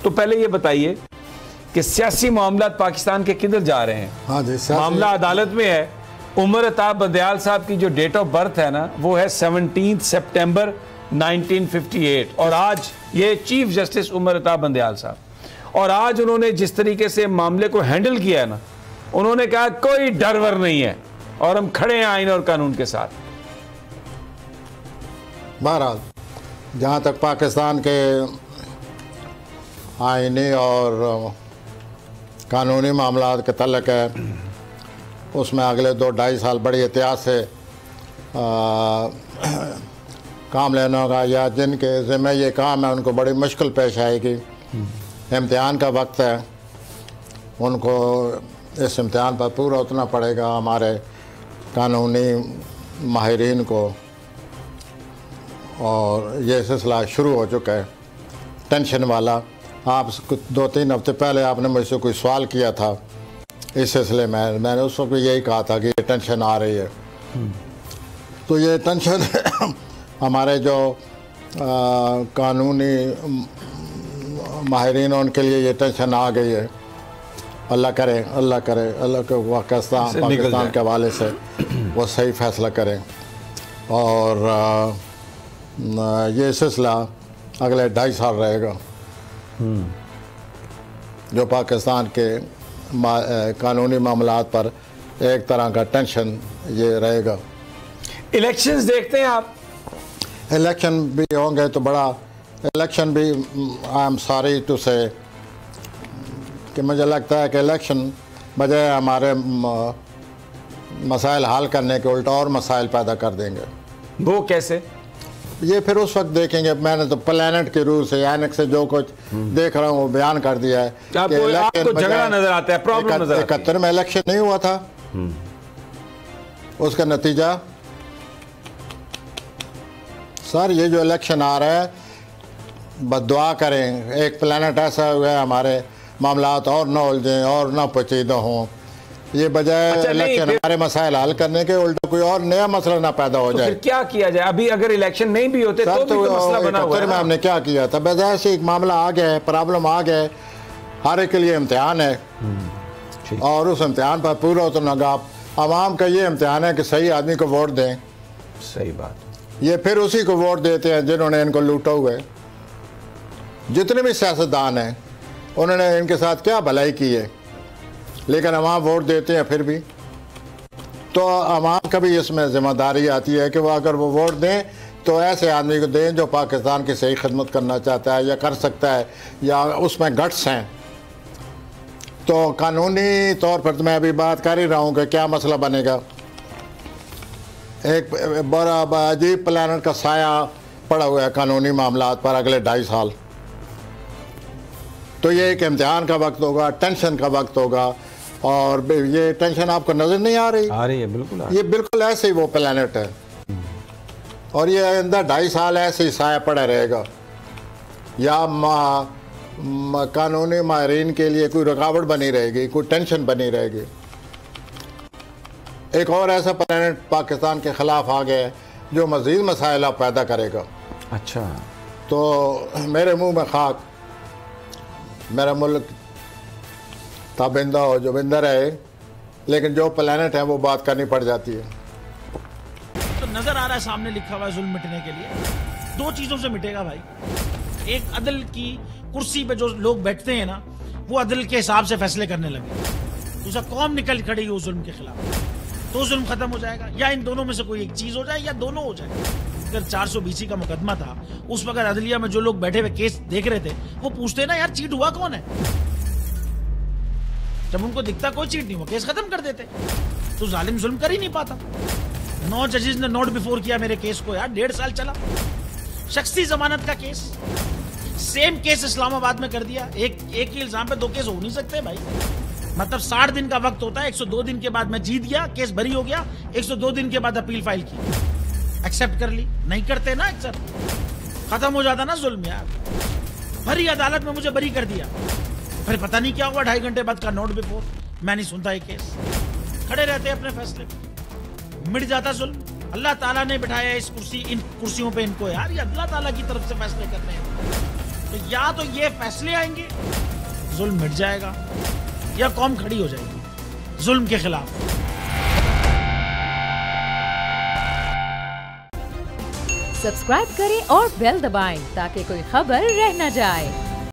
तो पहले ये बताइए कि सियासी मामला पाकिस्तान के किधर जा रहे हैं? हाँ जी, मामला अदालत में है। उमर अताब बंदयाल साहब की जो डेट ऑफ बर्थ है ना, वो है 17 सितंबर 1958 और आज ये चीफ जस्टिस उमर अताब बंदयाल साहब, और आज उन्होंने जिस तरीके से मामले को हैंडल किया है ना, उन्होंने कहा कोई डर वर नहीं है और हम खड़े हैं आईन और कानून के साथ। बहरहाल जहाँ तक पाकिस्तान के आईनी और कानूनी मामला के तल्लक है, उसमें अगले 2-2.5 साल बड़ी एहतियात से काम लेना होगा, या जिनके ज़िम्मे ये काम है उनको बड़ी मुश्किल पेश आएगी। इम्तिहान का वक्त है, उनको इस इम्तिहान पर पूरा उतरना पड़ेगा। हमारे कानूनी माहिरीन को, और ये सिलसिला शुरू हो चुका है टेंशन वाला। आप 2-3 हफ्ते पहले आपने मुझसे कोई सवाल किया था इस सिलसिले में, मैंने उस वक्त यही कहा था कि ये टेंशन आ रही है। तो ये टेंशन हमारे जो कानूनी माहिरीन उनके लिए ये टेंशन आ गई है। अल्लाह करे अल्लाह के पाकिस्तान के हवाले से वो सही फैसला करें, और ये सिलसिला अगले 2.5 साल रहेगा जो पाकिस्तान के कानूनी मामलात पर एक तरह का टेंशन ये रहेगा। इलेक्शंस देखते हैं आप? इलेक्शन भी होंगे तो बड़ा इलेक्शन भी, आई एम सॉरी टू से, कि मुझे लगता है कि इलेक्शन बजाय हमारे मसाइल हल करने के उल्टा और मसाइल पैदा कर देंगे। वो कैसे? ये फिर उस वक्त देखेंगे। मैंने तो प्लेनेट के रूल से यानिक से जो कुछ देख रहा हूँ वो बयान कर दिया है। आपको झगड़ा नजर आता है, प्रॉब्लम नजर आता है। 71 में इलेक्शन नहीं हुआ था, उसका नतीजा सर ये जो इलेक्शन आ रहा है, बद्दुआ करें एक प्लेनेट ऐसा हुआ है हमारे मामलात और न उलझें और न पेचीदा हों, ये बजाय इलेक्शन हमारे मसाइल हल करने के उल्टा कोई और नया मसला ना पैदा हो जाए। फिर क्या किया जाए? अभी अगर इलेक्शन नहीं भी होते तो भी मसला बना हुआ है। हमने क्या किया था, बजाय से एक मामला आ गया है, प्रॉब्लम आ गया है, हर एक के लिए इम्तिहान है और उस इम्तिहान पर पूरा उतरना। आवाम का ये इम्तिहान है कि सही आदमी को वोट दें। सही बात। ये फिर उसी को वोट देते हैं जिन्होंने इनको लूटा हुआ है। जितने भी सियासतदान हैं उन्होंने इनके साथ क्या भलाई की है, लेकिन अवाम वोट देते हैं फिर भी। तो अवाम का भी इसमें ज़िम्मेदारी आती है कि वो अगर वो वोट दें तो ऐसे आदमी को दें जो पाकिस्तान की सही खिदमत करना चाहता है या कर सकता है या उसमें गट्स हैं। तो कानूनी तौर पर तो मैं अभी बात कर ही रहा हूँ कि क्या मसला बनेगा। एक बड़ा अजीब प्लानट का साया पड़ा हुआ है कानूनी मामलात पर अगले 2.5 साल। तो ये एक इम्तिहान का वक्त होगा, टेंशन का वक्त होगा, और ये टेंशन आपको नज़र नहीं आ रही? आ रही है, बिल्कुल। ये बिल्कुल ऐसे ही वो प्लेनेट है, और ये अंदर 2.5 साल ऐसे ही साया पड़ा रहेगा। या कानूनी माहिरीन के लिए कोई रुकावट बनी रहेगी, कोई टेंशन बनी रहेगी। एक और ऐसा प्लेनेट पाकिस्तान के ख़िलाफ़ आ गया जो मज़ीद मसाइल पैदा करेगा। अच्छा, तो मेरे मुँह में खाक, मेरा मुल्क ताबिंदा हो जो बिंदा रहे, लेकिन जो प्लेनेट है वो बात करनी पड़ जाती है। तो नजर आ रहा है सामने लिखा हुआ है जुल्म मिटने के लिए 2 चीजों से मिटेगा भाई। एक, अदल की कुर्सी पे जो लोग बैठते हैं ना, वो अदल के हिसाब से फैसले करने लगे। दूसरा, कौम निकल खड़ी हो जुल्म के खिलाफ, तो जुल्म खत्म हो जाएगा। या इन दोनों में से कोई एक चीज हो जाए या दोनों हो जाए। अगर 420 का मुकदमा था, उस वक्त अदलिया में जो लोग बैठे हुए केस देख रहे थे वो पूछते ना, यार चीट हुआ कौन है? जब उनको दिखता कोई चीट नहीं हुआ, केस खत्म कर देते। तो जालिम जुल्म कर ही नहीं पाता। 9 जजेस ने नोट बिफोर किया मेरे केस को, यार 1.5 साल चला। शख्सी जमानत का केस, सेम केस इस्लामाबाद में कर दिया। एक ही इल्जाम पे 2 केस हो नहीं सकते भाई। मतलब 60 दिन का वक्त होता है। 102 दिन के बाद मैं जीत गया, केस बरी हो गया। 102 दिन के बाद अपील फाइल की, एक्सेप्ट कर ली। नहीं करते ना एक्सेप्ट, खत्म हो जाता ना जुल्म यार। भरी अदालत में मुझे बरी कर दिया, फिर पता नहीं क्या हुआ 2.5 घंटे बाद का नोट बिफोर। मैं नहीं सुनता ये केस, खड़े रहते अपने फैसले पे, मिट जाता जुल्म। अल्लाह ताला ने बिठाया इन कुर्सियों पे इनको यार, ये अल्लाह ताला की तरफ से फैसले करने हैं। तो या तो ये फैसले आएंगे, जुल्म मिट जाएगा, या कौम खड़ी हो जाएगी जुल्म के खिलाफ। सब्सक्राइब करें और बेल दबाएं ताकि कोई खबर रह न जाए।